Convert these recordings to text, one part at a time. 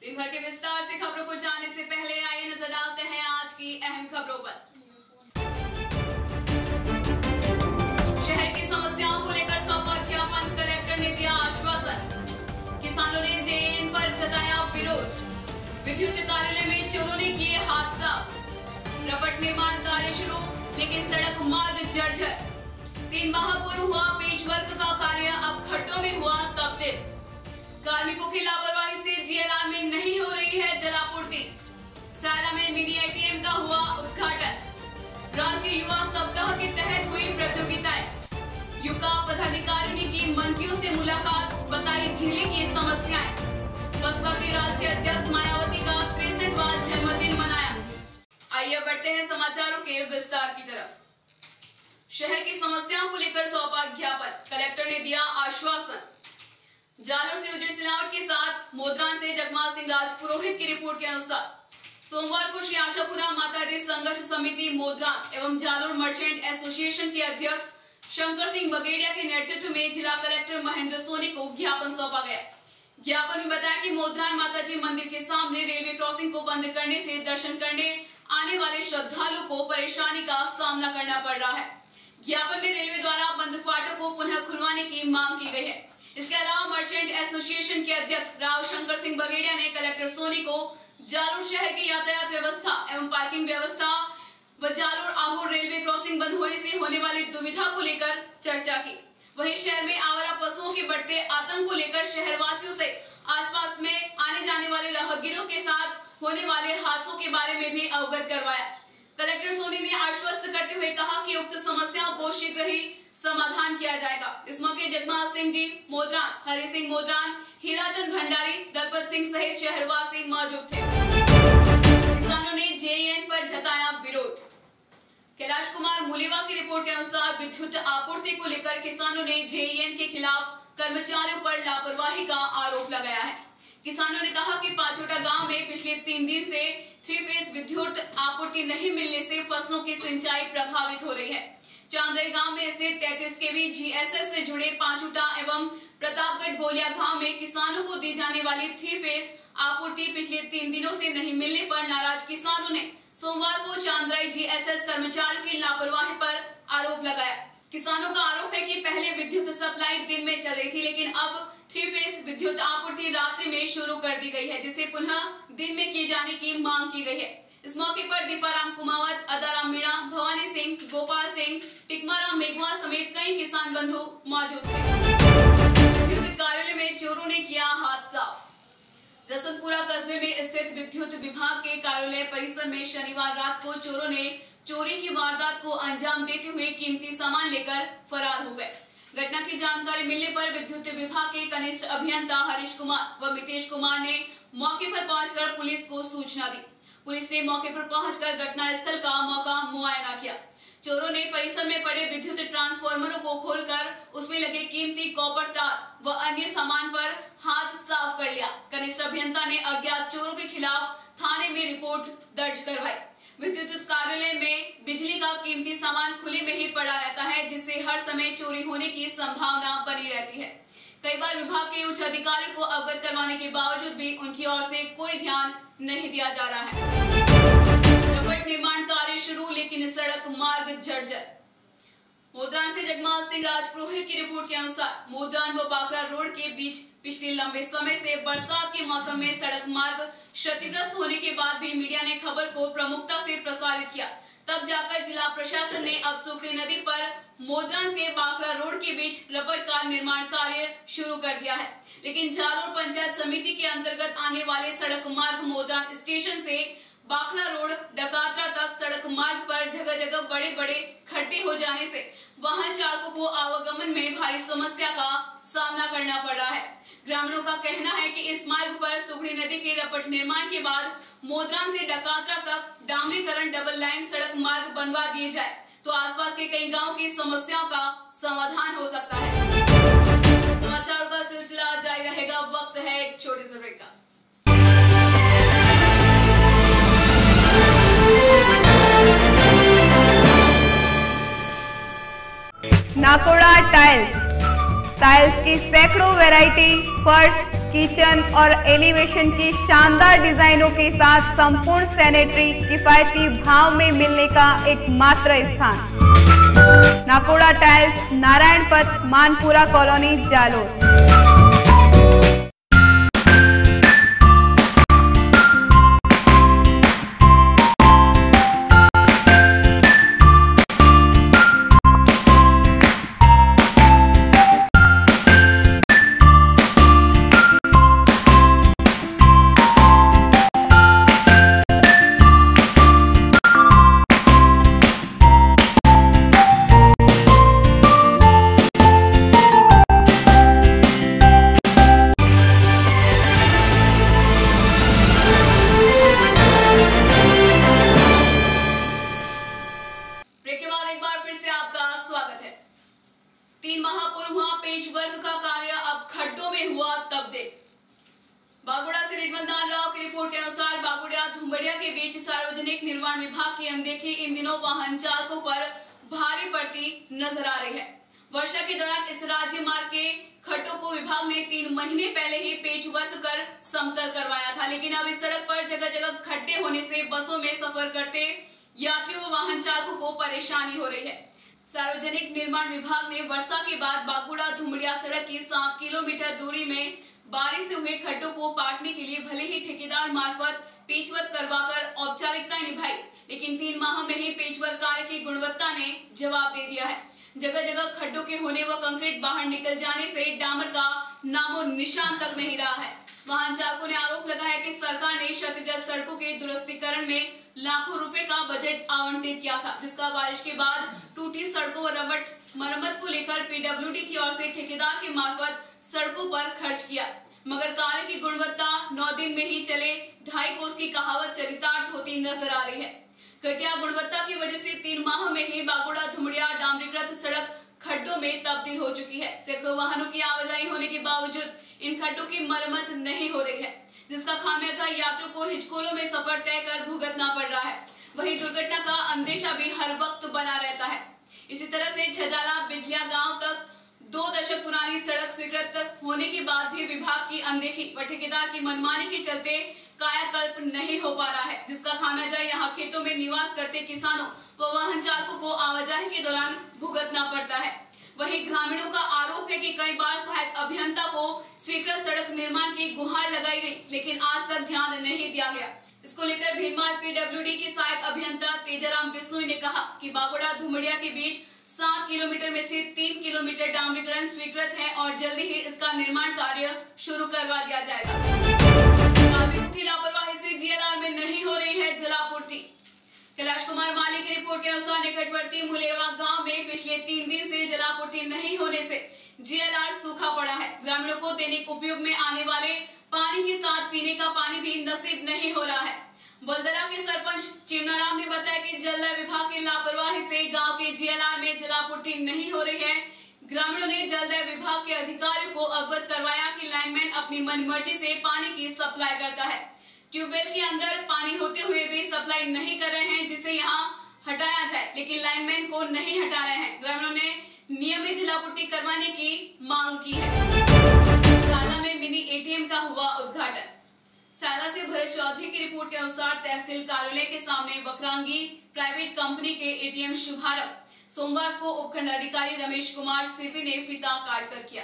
दिन भर के विस्तार से खबरों को जानने से पहले आइए नजर डालते हैं आज की अहम खबरों पर। शहर की समस्याओं को लेकर सौंपा ज्ञापन, कलेक्टर ने दिया आश्वासन। किसानों ने जेएन पर जताया विरोध। विद्युत कार्यालय में चोरों ने किए हाथ साफ। रपट निर्माण कार्य शुरू, लेकिन सड़क मार्ग जर्जर। 3 माह पूर्व हुआ पेचवर्क का कार्य, अब खड्डों में हुआ तब्दील। कार्मिकों की लापरवाही से जीएलआर में नहीं हो रही है जलापूर्ति। साला में मिनी एटीएम का हुआ उद्घाटन। राष्ट्रीय युवा सप्ताह के तहत हुई प्रतियोगिताएं। युवा पदाधिकारियों ने की मंत्रियों से मुलाकात, बताई जिले की समस्याएं। बसपा के राष्ट्रीय अध्यक्ष मायावती का 63वां जन्मदिन मनाया। आइए बढ़ते हैं समाचारों के विस्तार की तरफ। शहर की समस्याओं को लेकर सौंपा ज्ञापन, कलेक्टर ने दिया आश्वासन। जालोर से उज्जैन सिलावट के साथ मोद्रान से जगमा सिंह राजपुरोहित की रिपोर्ट के अनुसार सोमवार को श्री आशापुरा माताजी संघर्ष समिति मोद्रान एवं जालोर मर्चेंट एसोसिएशन के अध्यक्ष शंकर सिंह बगेड़िया के नेतृत्व में जिला कलेक्टर महेंद्र सोनी को ज्ञापन सौंपा गया। ज्ञापन में बताया कि मोद्रान माताजी मंदिर के सामने रेलवे क्रॉसिंग को बंद करने से दर्शन करने आने वाले श्रद्धालुओं को परेशानी का सामना करना पड़ रहा है। ज्ञापन में रेलवे द्वारा बंद फाटक को पुनः खुलवाने की मांग की गई है। इसके अलावा मर्चेंट एसोसिएशन के अध्यक्ष राव शंकर सिंह बगेड़िया ने कलेक्टर सोनी को जालोर शहर की यातायात व्यवस्था एवं पार्किंग व्यवस्था व जालोर आहोर रेलवे क्रॉसिंग बंद होने से होने वाली दुविधा को लेकर चर्चा की। वहीं शहर में आवारा पशुओं के बढ़ते आतंक को लेकर शहरवासियों से आसपास में आने जाने वाले राहगीरों के साथ होने वाले हादसों के बारे में भी अवगत करवाया। कलेक्टर सोनी ने आश्वस्त करते हुए कहा कि उक्त समस्याओं को शीघ्र ही समाधान किया जाएगा। इस मौके जगमा सिंह जी मोद्रान, हरि सिंह मोद्रान, हीराचंद भंडारी, दलपत सिंह सहित शहरवासी मौजूद थे। किसानों ने जेएन पर जताया विरोध। कैलाश कुमार मुलेवा की रिपोर्ट के अनुसार विद्युत आपूर्ति को लेकर किसानों ने जेएन के खिलाफ कर्मचारियों पर लापरवाही का आरोप लगाया है। किसानों ने कहा कि पांचोटा गांव में पिछले 3 दिन से 3 फेज विद्युत आपूर्ति नहीं मिलने से फसलों की सिंचाई प्रभावित हो रही है। चांदई गांव में स्थित 33 केवी जीएसएस से जुड़े पांचुटा एवं प्रतापगढ़ भोलिया गांव में किसानों को दी जाने वाली 3 फेज आपूर्ति पिछले 3 दिनों से नहीं मिलने पर नाराज किसानों ने सोमवार को चांदई जीएसएस कर्मचारियों की लापरवाही पर आरोप लगाया। किसानों का आरोप है कि पहले विद्युत सप्लाई दिन में चल रही थी, लेकिन अब 3 फेज विद्युत आपूर्ति रात्रि में शुरू कर दी गई है, जिसे पुनः दिन में किए जाने की मांग की गई है। इस मौके पर दीपाराम कुमावत, अदाराम मीणा, भवानी सिंह, गोपाल सिंह, टिकमाराम मेघवा समेत कई किसान बंधु मौजूद थे। विद्युत कार्यालय में चोरों ने किया हाथ साफ। जसवंतपुरा कस्बे में स्थित विद्युत विभाग के कार्यालय परिसर में शनिवार रात को चोरों ने चोरी की वारदात को अंजाम देते हुए कीमती सामान लेकर फरार हो गए। घटना की जानकारी मिलने पर विद्युत विभाग के कनिष्ठ अभियंता हरीश कुमार व मितेश कुमार ने मौके पर पहुंचकर पुलिस को सूचना दी। पुलिस ने मौके पर पहुंचकर घटना स्थल का मौका मुआयना किया। चोरों ने परिसर में पड़े विद्युत ट्रांसफार्मरों को खोलकर उसमें लगे कीमती कॉपर तार व अन्य सामान पर हाथ साफ कर लिया। कनिष्ठ अभियंता ने अज्ञात चोरों के खिलाफ थाने में रिपोर्ट दर्ज करवाई। विद्युत कार्यालय में बिजली का कीमती सामान खुले में ही पड़ा रहता है, जिससे हर समय चोरी होने की संभावना बनी रहती है। कई बार विभाग के उच्च अधिकारियों को अवगत करवाने के बावजूद भी उनकी ओर से कोई ध्यान नहीं दिया जा रहा है। रपट निर्माण कार्य शुरू, लेकिन सड़क मार्ग जर्जर। मोद्रान से जगमा सिंह राजपुरोहित की रिपोर्ट के अनुसार मोद्रान व बाकरा रोड के बीच पिछले लंबे समय से बरसात के मौसम में सड़क मार्ग क्षतिग्रस्त होने के बाद भी मीडिया ने खबर को प्रमुखता से प्रसारित किया। तब जाकर जिला प्रशासन ने अब सुखड़ी नदी पर मोद्रान से बाकरा रोड के बीच रपट का निर्माण कार्य शुरू कर दिया है। लेकिन जालोर पंचायत समिति के अंतर्गत आने वाले सड़क मार्ग मोद्रान स्टेशन से बाकरा रोड डकात्रा तक सड़क मार्ग पर जगह जगह बड़े बड़े खड्डे हो जाने से वाहन चालकों को आवागमन में भारी समस्या का सामना करना पड़ रहा है। ग्रामीणों का कहना है कि इस मार्ग पर सुखड़ी नदी के रपट निर्माण के बाद मोद्रान से डकात्रा तक डामरीकरण डबल लाइन सड़क मार्ग बनवा दिए जाए तो आसपास के कई गाँव की समस्याओं का समाधान हो सकता है। समाचारों का सिलसिला जारी रहेगा, वक्त है एक छोटे से ब्रेक का। नाकोड़ा टाइल्स की सैकड़ों वैरायटी, फर्श, किचन और एलिवेशन की शानदार डिजाइनों के साथ संपूर्ण सैनिटरी किफायती भाव में मिलने का एकमात्र स्थान नाकोड़ा टाइल्स, नारायण पथ, मानपुरा कॉलोनी, जालोर। बागुड़ा से निर्मलदान राव की रिपोर्ट के अनुसार बागुड़ा धुम्बड़िया के बीच सार्वजनिक निर्माण विभाग की अनदेखी इन दिनों वाहन चालकों पर भारी पड़ती नजर आ रही है। वर्षा के दौरान इस राज्य मार्ग के खड्डों को विभाग ने 3 महीने पहले ही पेच वर्क कर समतल करवाया था, लेकिन अब इस सड़क पर जगह जगह खड्डे होने से बसों में सफर करते यात्रियों व वाहन चालकों को परेशानी हो रही है। सार्वजनिक निर्माण विभाग ने वर्षा के बाद बागुड़ा धुम्बड़िया सड़क की 7 किलोमीटर दूरी में बारिश से हुए खड्डों को पाटने के लिए भले ही ठेकेदार मार्फत पेचवर्क करवाकर औपचारिकताएं निभाई, लेकिन 3 माह में ही पेचवर्क कार्य की गुणवत्ता ने जवाब दे दिया है। जगह जगह खड्डों के होने व कंक्रीट बाहर निकल जाने से डामर का नामो निशान तक नहीं रहा है। वाहन चालकों ने आरोप लगाया कि सरकार ने क्षतिग्रस्त सड़कों के दुरुस्तीकरण में लाखों रुपए का बजट आवंटित किया था, जिसका बारिश के बाद टूटी सड़कों व रबट मरम्मत को लेकर पीडब्ल्यूडी की ओर से ठेकेदार के मार्फत सड़कों पर खर्च किया, मगर कार्य की गुणवत्ता 9 दिन में ही चले 2.5 कोस की कहावत चरितार्थ होती नजर आ रही है। घटिया गुणवत्ता की वजह से 3 माह में ही बागुड़ा धुम्बड़िया डामरीकृत सड़क खड्डों में तब्दील हो चुकी है। सैकड़ों वाहनों की आवाजाही होने के बावजूद इन खड्डों की मरम्मत नहीं हो रही है, जिसका खामियाजा यात्रियों को हिचकोलों में सफर तय कर भुगतना पड़ रहा है। वहीं दुर्घटना का अंदेशा भी हर वक्त बना रहता है। इसी तरह से झजाला बिजलिया गांव तक 2 दशक पुरानी सड़क स्वीकृत होने के बाद भी विभाग की अनदेखी व ठेकेदार की मनमानी के चलते कायाकल्प नहीं हो पा रहा है, जिसका खामियाजा यहाँ खेतों में निवास करते किसानों व वाहन चालकों को आवाजाही के दौरान भुगतना पड़ता है। वहीं ग्रामीणों का आरोप है कि कई बार सहायक अभियंता को स्वीकृत सड़क निर्माण की गुहार लगाई गई, लेकिन आज तक ध्यान नहीं दिया गया। इसको लेकर भीनमाल पीडब्ल्यूडी के सहायक अभियंता तेजाराम बिश्नोई ने कहा कि बागुड़ा धुम्बड़िया के बीच 7 किलोमीटर में से 3 किलोमीटर डामरीकरण स्वीकृत है और जल्दी ही इसका निर्माण कार्य शुरू करवा दिया जाएगा। कार्मिकों की लापरवाही से जीएलआर में नहीं हो रही है जलापूर्ति। कैलाश कुमार माली की रिपोर्ट के अनुसार निकटवर्ती मुलेवा गांव में पिछले 3 दिन से जलापूर्ति नहीं होने से जीएलआर सूखा पड़ा है। ग्रामीणों को दैनिक उपयोग में आने वाले पानी के साथ पीने का पानी भी नसीब नहीं हो रहा है। बलदरा के सरपंच चिमनाराम ने बताया कि जल विभाग की लापरवाही से गांव के जीएलआर में जलापूर्ति नहीं हो रही है। ग्रामीणों ने जल विभाग के अधिकारियों को अवगत करवाया कि लाइनमैन अपनी मनमर्जी से पानी की सप्लाई करता है। ट्यूबवेल के अंदर पानी होते हुए भी सप्लाई नहीं कर रहे हैं, जिसे यहाँ हटाया जाए, लेकिन लाइनमैन को नहीं हटा रहे हैं। ग्रामीणों ने नियमित जलापूर्ति करवाने की मांग की है। साला में मिनी एटीएम का हुआ उद्घाटन। साला से भरत चौधरी की रिपोर्ट के अनुसार तहसील कार्यालय के सामने वक्रांगी प्राइवेट कंपनी के एटीएम शुभारंभ सोमवार को उपखंड अधिकारी रमेश कुमार सिरवी ने फीता काट कर किया।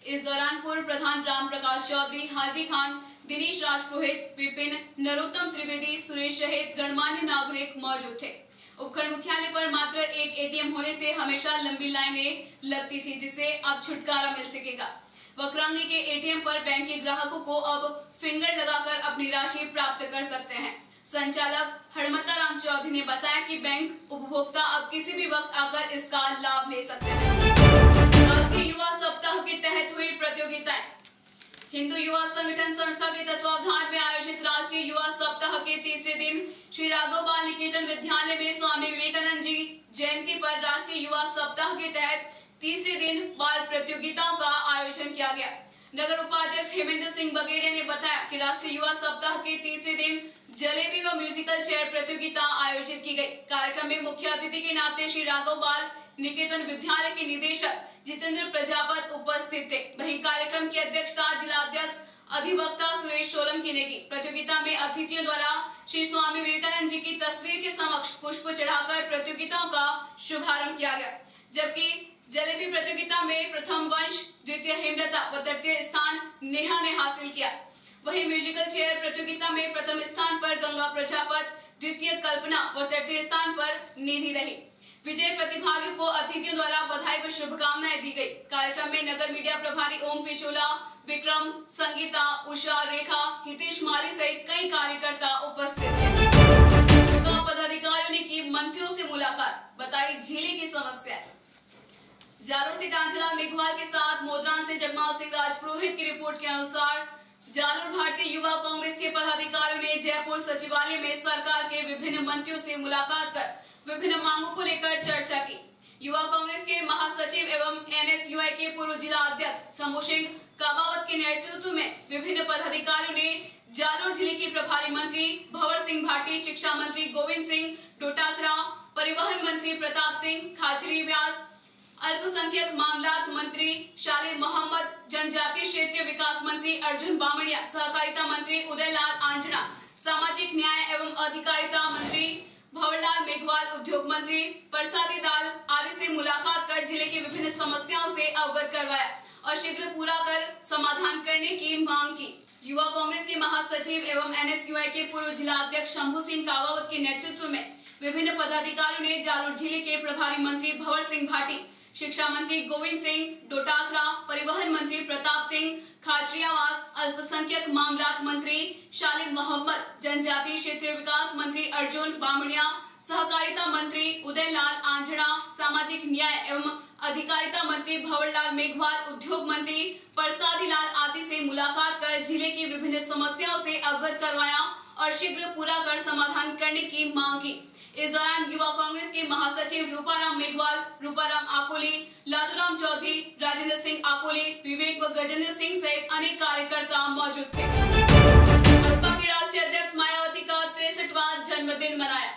इस दौरान पूर्व प्रधान राम प्रकाश चौधरी, हाजी खान, दिनेश राजपुरोहित, विपिन, नरोत्तम त्रिवेदी, सुरेश सहित गणमान्य नागरिक मौजूद थे। उपखंड मुख्यालय पर मात्र एक एटीएम होने से हमेशा लंबी लाइनें लगती थी, जिसे अब छुटकारा मिल सकेगा। वक्रांगी के एटीएम पर बैंक के ग्राहकों को अब फिंगर लगाकर अपनी राशि प्राप्त कर सकते हैं। संचालक हरमता राम चौधरी ने बताया कि बैंक उपभोक्ता अब किसी भी वक्त आकर इसका लाभ ले सकते हैं। राष्ट्रीय युवा सप्ताह के तहत हुई प्रतियोगिताएं। हिंदू युवा संगठन संस्था के तत्वावधान में आयोजित राष्ट्रीय युवा सप्ताह के तीसरे दिन श्री राघव बाल निकेतन विद्यालय में स्वामी विवेकानंद जी जयंती पर राष्ट्रीय युवा सप्ताह के तहत तीसरे दिन बाल प्रतियोगिताओं का आयोजन किया गया। नगर उपाध्यक्ष हेमेंद्र सिंह बगेड़िया ने बताया कि राष्ट्रीय युवा सप्ताह के तीसरे दिन जलेबी व म्यूजिकल चेयर प्रतियोगिता आयोजित की गई। कार्यक्रम में मुख्य अतिथि के नाते श्री राघव बाल निकेतन विद्यालय के निदेशक जितेंद्र प्रजापत उपस्थित थे। वहीं कार्यक्रम की अध्यक्षता जिला अध्यक्ष अधिवक्ता सुरेश सोलंकी ने की। प्रतियोगिता में अतिथियों द्वारा श्री स्वामी विवेकानंद जी की तस्वीर के समक्ष पुष्प चढ़ाकर प्रतियोगिताओं का शुभारंभ किया गया, जबकि जलेबी प्रतियोगिता में प्रथम वंश, द्वितीय हेमलता व तृतीय स्थान नेहा ने हासिल किया। वहीं म्यूजिकल चेयर प्रतियोगिता में प्रथम स्थान पर गंगा प्रजापत, द्वितीय कल्पना व तृतीय स्थान पर निधि रही। विजय प्रतिभागियों को अतिथियों द्वारा बधाई व शुभकामनाएं दी गई। कार्यक्रम में नगर मीडिया प्रभारी ओम पिचोला, विक्रम, संगीता, उषा, रेखा, हितेश माली सहित कई कार्यकर्ता उपस्थित थे। पदाधिकारियों ने की मंत्रियों से मुलाकात, बताई जिले की समस्या। जालोर से कांतिलाल मेघवाल के साथ मोदरान से जगमाल सिंह राजपुरोहित की रिपोर्ट के अनुसार जालोर भारतीय युवा कांग्रेस के पदाधिकारियों ने जयपुर सचिवालय में सरकार के विभिन्न मंत्रियों से मुलाकात कर विभिन्न मांगों को लेकर चर्चा की। युवा कांग्रेस के महासचिव एवं NSUI के पूर्व जिला अध्यक्ष शंभू सिंह काबावत के नेतृत्व में विभिन्न पदाधिकारियों ने जालोर जिले के प्रभारी मंत्री भंवर सिंह भाटी, शिक्षा मंत्री गोविंद सिंह डोटासरा, परिवहन मंत्री प्रताप सिंह खाचरी व्यास, अल्पसंख्यक मामलात मंत्री शालिद मोहम्मद, जनजातीय क्षेत्रीय विकास मंत्री अर्जुन बामणिया, सहकारिता मंत्री उदयलाल आंजना, सामाजिक न्याय एवं अधिकारिता मंत्री भंवरलाल मेघवाल, उद्योग मंत्री प्रसादी दाल आदि से मुलाकात कर जिले की विभिन्न समस्याओं से अवगत करवाया और शीघ्र पूरा कर समाधान करने की मांग की। युवा कांग्रेस के महासचिव एवं NSUI के पूर्व जिला अध्यक्ष शंभू सिंह काबावत के नेतृत्व में विभिन्न पदाधिकारियों ने जालोर जिले के प्रभारी मंत्री भंवर सिंह भाटी, शिक्षा मंत्री गोविंद सिंह डोटासरा, परिवहन मंत्री प्रताप सिंह खाचरियावास, अल्पसंख्यक मामलात मंत्री शालिद मोहम्मद, जनजातीय क्षेत्रीय विकास मंत्री अर्जुन बामणिया, सहकारिता मंत्री उदयलाल आंजना, सामाजिक न्याय एवं अधिकारिता मंत्री भंवरलाल मेघवाल, उद्योग मंत्री प्रसादी लाल आदि से मुलाकात कर जिले की विभिन्न समस्याओं से अवगत करवाया और शीघ्र पूरा कर समाधान करने की मांग की। इस दौरान युवा कांग्रेस के महासचिव रूपाराम मेघवाल, रूपाराम आकोली, लालूराम चौधरी, राजेंद्र सिंह आकोली, विवेक व गजेंद्र सिंह सहित अनेक कार्यकर्ता मौजूद थे। बसपा के राष्ट्रीय अध्यक्ष मायावती का 63वां जन्मदिन मनाया।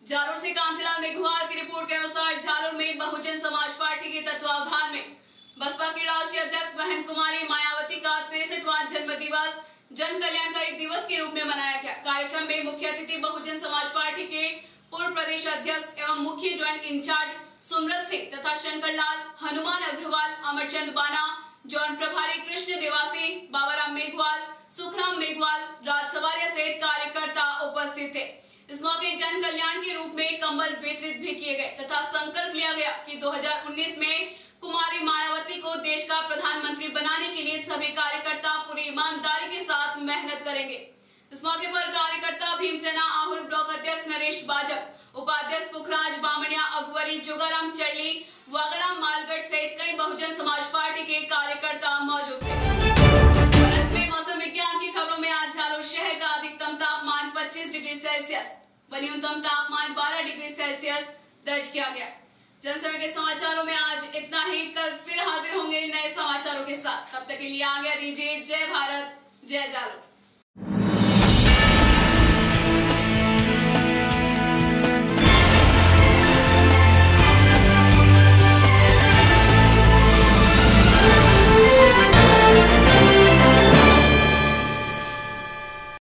जालोर से कांतिलाल मेघवाल की रिपोर्ट के अनुसार जालोर में बहुजन समाज पार्टी के तत्वावधान में बसपा की राष्ट्रीय अध्यक्ष बहन कुमारी मायावती का 63वां जन्म दिवस जन कल्याणकारी दिवस के रूप में मनाया गया। कार्यक्रम में मुख्य अतिथि बहुजन समाज पार्टी के पूर्व प्रदेश अध्यक्ष एवं मुख्य ज्वाइंट इंचार्ज सुमरत सिंह तथा शंकरलाल, हनुमान अग्रवाल, अमरचंद बाना, जौन प्रभारी कृष्ण देवासी, बाबाराम मेघवाल, सुखराम मेघवाल, राज सवारिया सहित कार्यकर्ता उपस्थित थे। इस मौके जन कल्याण के रूप में कंबल वितरित भी किए गए तथा संकल्प लिया गया कि 2019 में कुमारी मायावती को देश का प्रधानमंत्री बनाने के लिए सभी कार्यकर्ता पूरी ईमानदारी के साथ मेहनत करेंगे। इस मौके पर कार्यकर्ता भीमसेना आहुर ब्लॉक अध्यक्ष नरेश बाजक, उपाध्यक्ष पुखराज बामणिया, अकबरी, जोगाराम चरली, वागराम मालगढ़ सहित कई बहुजन समाज पार्टी के कार्यकर्ता मौजूद थे। भारत में मौसम विज्ञान की खबरों में आज जालोर शहर का अधिकतम तापमान 25 डिग्री सेल्सियस व न्यूनतम तापमान 12 डिग्री सेल्सियस दर्ज किया गया। जनसमय के समाचारों में आज इतना ही। कल फिर हाजिर होंगे नए समाचारों के साथ। तब तक के लिए आज्ञा दीजिए। जय भारत, जय जालोर।